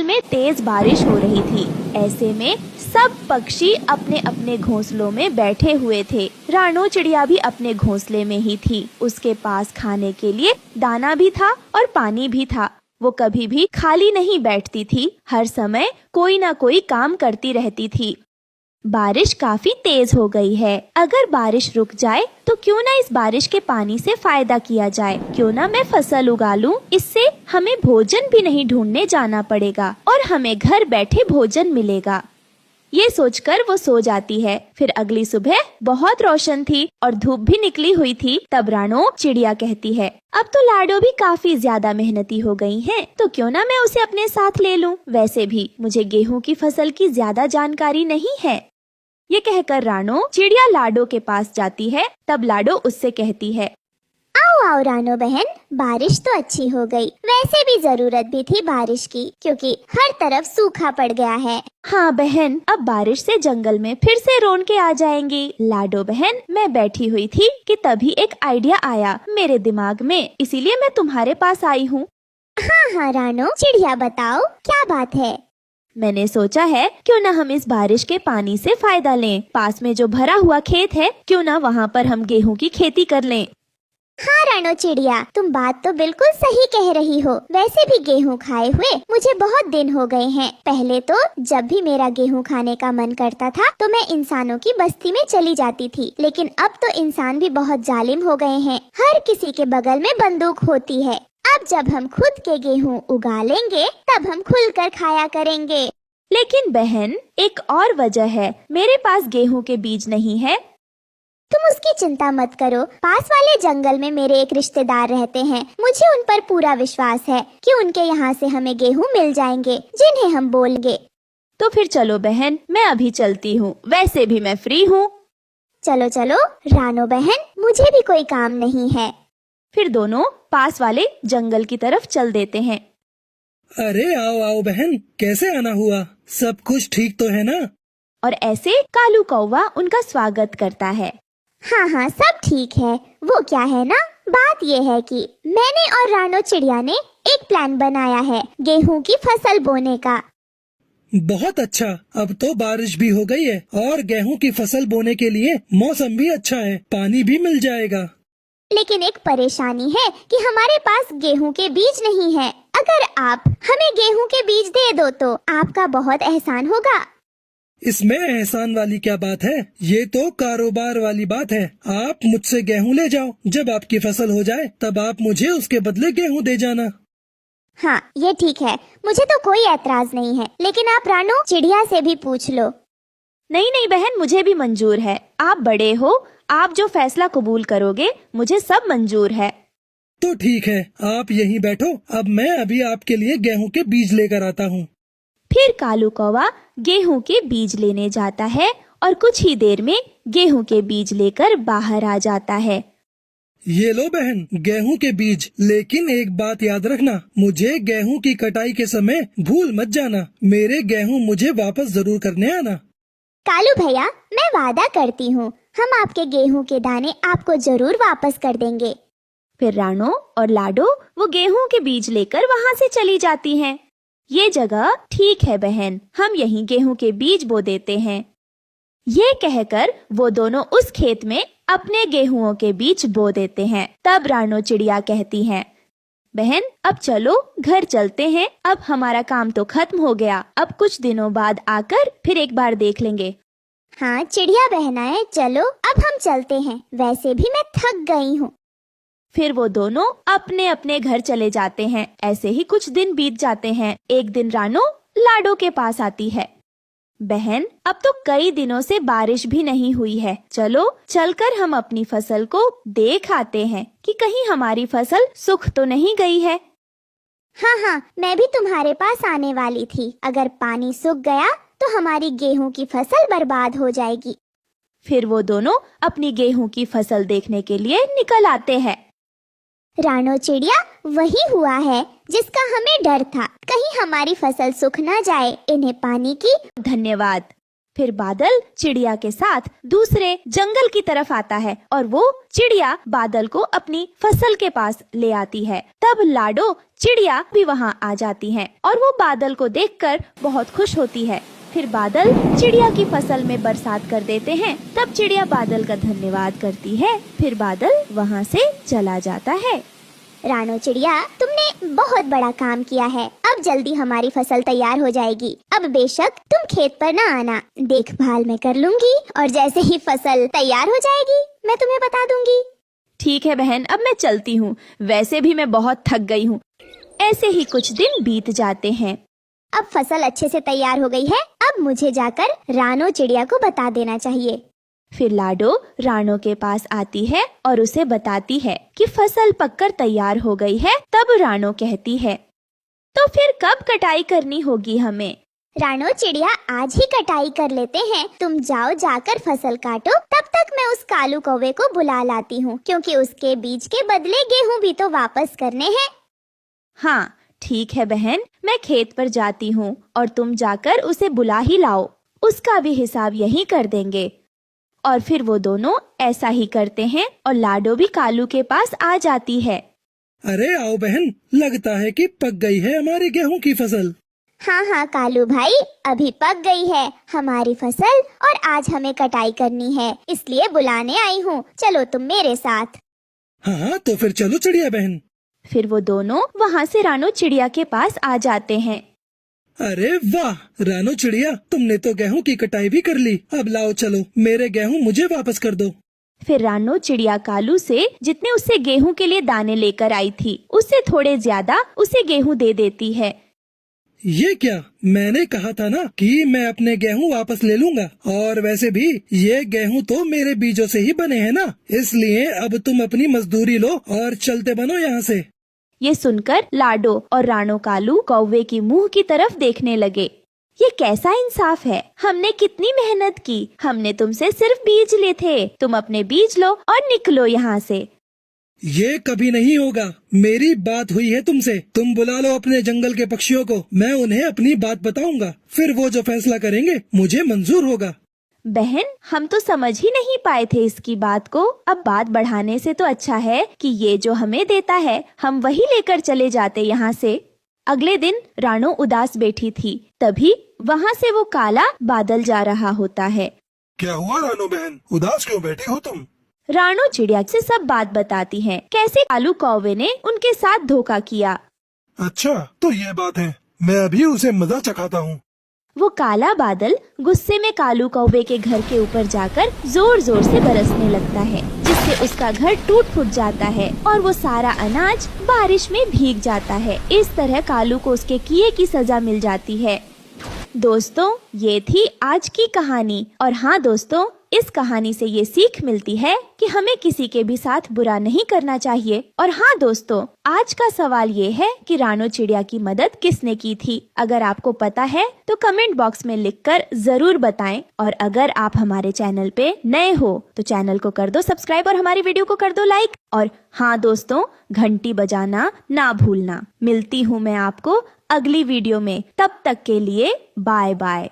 में तेज बारिश हो रही थी। ऐसे में सब पक्षी अपने अपने घोंसलों में बैठे हुए थे। रानो चिड़िया भी अपने घोंसले में ही थी। उसके पास खाने के लिए दाना भी था और पानी भी था। वो कभी भी खाली नहीं बैठती थी, हर समय कोई ना कोई काम करती रहती थी। बारिश काफी तेज हो गई है। अगर बारिश रुक जाए तो क्यों ना इस बारिश के पानी से फायदा किया जाए। क्यों ना मैं फसल उगा लूं, इससे हमें भोजन भी नहीं ढूंढने जाना पड़ेगा और हमें घर बैठे भोजन मिलेगा। ये सोचकर वो सो जाती है। फिर अगली सुबह बहुत रोशन थी और धूप भी निकली हुई थी। तब रानो चिड़िया कहती है, अब तो लाडो भी काफी ज्यादा मेहनती हो गई हैं, तो क्यों ना मैं उसे अपने साथ ले लूं। वैसे भी मुझे गेहूं की फसल की ज्यादा जानकारी नहीं है। ये कहकर रानो चिड़िया लाडो के पास जाती है। तब लाडो उससे कहती है, आओ आओ रानो बहन, बारिश तो अच्छी हो गई। वैसे भी जरूरत भी थी बारिश की, क्योंकि हर तरफ सूखा पड़ गया है। हाँ बहन, अब बारिश से जंगल में फिर से रौनकें आ जाएंगी। लाडो बहन, मैं बैठी हुई थी कि तभी एक आइडिया आया मेरे दिमाग में, इसीलिए मैं तुम्हारे पास आई हूँ। हाँ हाँ रानो चिड़िया, बताओ क्या बात है। मैंने सोचा है क्यों ना हम इस बारिश के पानी से फायदा लें। पास में जो भरा हुआ खेत है, क्यों ना वहाँ पर हम गेहूं की खेती कर लें। हाँ रानो चिड़िया, तुम बात तो बिल्कुल सही कह रही हो। वैसे भी गेहूं खाए हुए मुझे बहुत दिन हो गए हैं। पहले तो जब भी मेरा गेहूं खाने का मन करता था तो मैं इंसानों की बस्ती में चली जाती थी, लेकिन अब तो इंसान भी बहुत जालिम हो गए हैं। हर किसी के बगल में बंदूक होती है। अब जब हम खुद के गेहूं उगा लेंगे तब हम खुलकर खाया करेंगे। लेकिन बहन, एक और वजह है, मेरे पास गेहूं के बीज नहीं है। तुम उसकी चिंता मत करो, पास वाले जंगल में मेरे एक रिश्तेदार रहते हैं। मुझे उन पर पूरा विश्वास है कि उनके यहाँ से हमें गेहूं मिल जाएंगे, जिन्हें हम बोलेंगे। तो फिर चलो बहन, मैं अभी चलती हूँ, वैसे भी मैं फ्री हूँ। चलो चलो रानो बहन, मुझे भी कोई काम नहीं है। फिर दोनों पास वाले जंगल की तरफ चल देते हैं। अरे आओ आओ बहन, कैसे आना हुआ? सब कुछ ठीक तो है ना? और ऐसे कालू कौवा उनका स्वागत करता है। हाँ हाँ, सब ठीक है। वो क्या है ना, बात ये है कि मैंने और रानो चिड़िया ने एक प्लान बनाया है गेहूं की फसल बोने का। बहुत अच्छा, अब तो बारिश भी हो गई है और गेहूं की फसल बोने के लिए मौसम भी अच्छा है, पानी भी मिल जाएगा। लेकिन एक परेशानी है कि हमारे पास गेहूं के बीज नहीं है। अगर आप हमें गेहूं के बीज दे दो तो आपका बहुत एहसान होगा। इसमें एहसान वाली क्या बात है, ये तो कारोबार वाली बात है। आप मुझसे गेहूं ले जाओ, जब आपकी फसल हो जाए तब आप मुझे उसके बदले गेहूं दे जाना। हाँ ये ठीक है, मुझे तो कोई एतराज नहीं है, लेकिन आप रानो चिड़िया से भी पूछ लो। नहीं नहीं बहन, मुझे भी मंजूर है। आप बड़े हो, आप जो फैसला कबूल करोगे मुझे सब मंजूर है। तो ठीक है, आप यहीं बैठो, अब मैं अभी आपके लिए गेहूं के बीज लेकर आता हूँ। फिर कालू कौवा गेहूं के बीज लेने जाता है और कुछ ही देर में गेहूं के बीज लेकर बाहर आ जाता है। ये लो बहन, गेहूं के बीज। लेकिन एक बात याद रखना, मुझे गेहूं की कटाई के समय भूल मत जाना। मेरे गेहूं मुझे वापस जरूर करने आना। कालू भैया, मैं वादा करती हूँ, हम आपके गेहूं के दाने आपको जरूर वापस कर देंगे। फिर रानो और लाडो वो गेहूं के बीज लेकर वहाँ से चली जाती हैं। ये जगह ठीक है बहन, हम यहीं गेहूं के बीज बो देते हैं। ये कहकर वो दोनों उस खेत में अपने गेहूंओं के बीज बो देते हैं। तब रानो चिड़िया कहती हैं, बहन अब चलो घर चलते हैं, अब हमारा काम तो खत्म हो गया, अब कुछ दिनों बाद आकर फिर एक बार देख लेंगे। हाँ चिड़िया बहनाएं, चलो अब हम चलते हैं, वैसे भी मैं थक गई हूँ। फिर वो दोनों अपने अपने घर चले जाते हैं। ऐसे ही कुछ दिन बीत जाते हैं। एक दिन रानो लाडो के पास आती है, बहन अब तो कई दिनों से बारिश भी नहीं हुई है, चलो चलकर हम अपनी फसल को देख आते हैं कि कहीं हमारी फसल सूख तो नहीं गई है। हाँ हाँ, मैं भी तुम्हारे पास आने वाली थी। अगर पानी सूख गया तो हमारी गेहूं की फसल बर्बाद हो जाएगी। फिर वो दोनों अपनी गेहूं की फसल देखने के लिए निकल आते हैं। रानो चिड़िया, वही हुआ है जिसका हमें डर था, कहीं हमारी फसल सूख ना जाए। इन्हें पानी की धन्यवाद। फिर बादल चिड़िया के साथ दूसरे जंगल की तरफ आता है और वो चिड़िया बादल को अपनी फसल के पास ले आती है। तब लाडो चिड़िया भी वहाँ आ जाती है और वो बादल को देखकर बहुत खुश होती है। फिर बादल चिड़िया की फसल में बरसात कर देते हैं। तब चिड़िया बादल का धन्यवाद करती है। फिर बादल वहाँ से चला जाता है। रानो चिड़िया, तुमने बहुत बड़ा काम किया है। अब जल्दी हमारी फसल तैयार हो जाएगी। अब बेशक तुम खेत पर न आना, देखभाल मैं कर लूंगी और जैसे ही फसल तैयार हो जाएगी मैं तुम्हें बता दूंगी। ठीक है बहन, अब मैं चलती हूँ। वैसे भी मैं बहुत थक गई हूँ। ऐसे ही कुछ दिन बीत जाते हैं। अब फसल अच्छे से तैयार हो गई है। अब मुझे जाकर रानो चिड़िया को बता देना चाहिए। फिर लाडो रानो के पास आती है और उसे बताती है कि फसल पककर तैयार हो गई है। तब रानो कहती है, तो फिर कब कटाई करनी होगी हमें? रानो चिड़िया, आज ही कटाई कर लेते हैं। तुम जाओ, जाकर फसल काटो। तब तक मैं उस कालू कौवे को बुला लाती हूँ, क्योंकि उसके बीज के बदले गेहूँ भी तो वापस करने हैं। हाँ ठीक है बहन, मैं खेत पर जाती हूँ और तुम जाकर उसे बुला ही लाओ। उसका भी हिसाब यही कर देंगे। और फिर वो दोनों ऐसा ही करते हैं और लाडो भी कालू के पास आ जाती है। अरे आओ बहन, लगता है कि पक गई है हमारी गेहूं की फसल। हाँ हाँ कालू भाई, अभी पक गई है हमारी फसल और आज हमें कटाई करनी है, इसलिए बुलाने आई हूँ। चलो तुम मेरे साथ। हाँ तो फिर चलो चिड़िया बहन। फिर वो दोनों वहाँ से रानो चिड़िया के पास आ जाते हैं। अरे वाह रानो चिड़िया, तुमने तो गेहूं की कटाई भी कर ली। अब लाओ चलो, मेरे गेहूं मुझे वापस कर दो। फिर रानो चिड़िया कालू से जितने उससे गेहूं के लिए दाने लेकर आई थी, उससे थोड़े ज्यादा उसे गेहूं दे देती है। ये क्या, मैंने कहा था ना कि मैं अपने गेहूं वापस ले लूंगा। और वैसे भी ये गेहूं तो मेरे बीजों से ही बने हैं ना, इसलिए अब तुम अपनी मजदूरी लो और चलते बनो यहाँ से। ये सुनकर लाडो और रानो कालू कौवे की मुंह की तरफ देखने लगे। ये कैसा इंसाफ है? हमने कितनी मेहनत की। हमने तुमसे सिर्फ बीज लिए थे। तुम अपने बीज लो और निकलो यहाँ से। ये कभी नहीं होगा। मेरी बात हुई है तुमसे। तुम बुला लो अपने जंगल के पक्षियों को, मैं उन्हें अपनी बात बताऊंगा। फिर वो जो फैसला करेंगे मुझे मंजूर होगा। बहन, हम तो समझ ही नहीं पाए थे इसकी बात को। अब बात बढ़ाने से तो अच्छा है कि ये जो हमें देता है हम वही लेकर चले जाते यहाँ से। अगले दिन रानो उदास बैठी थी। तभी वहाँ से वो काला बादल जा रहा होता है। क्या हुआ रानो बहन, उदास क्यों बैठी हो तुम? रानो चिड़िया से सब बात बताती है, कैसे कालू कौवे ने उनके साथ धोखा किया। अच्छा तो ये बात है, मैं अभी उसे मजा चखाता हूँ। वो काला बादल गुस्से में कालू कौवे के घर के ऊपर जाकर जोर जोर से बरसने लगता है, जिससे उसका घर टूट फूट जाता है और वो सारा अनाज बारिश में भीग जाता है। इस तरह कालू को उसके किए की सजा मिल जाती है। दोस्तों, ये थी आज की कहानी। और हाँ दोस्तों, इस कहानी से ये सीख मिलती है कि हमें किसी के भी साथ बुरा नहीं करना चाहिए। और हाँ दोस्तों, आज का सवाल ये है कि रानो चिड़िया की मदद किसने की थी? अगर आपको पता है तो कमेंट बॉक्स में लिखकर जरूर बताएं। और अगर आप हमारे चैनल पे नए हो तो चैनल को कर दो सब्सक्राइब और हमारी वीडियो को कर दो लाइक। और हाँ दोस्तों, घंटी बजाना ना भूलना। मिलती हूँ मैं आपको अगली वीडियो में। तब तक के लिए बाय बाय।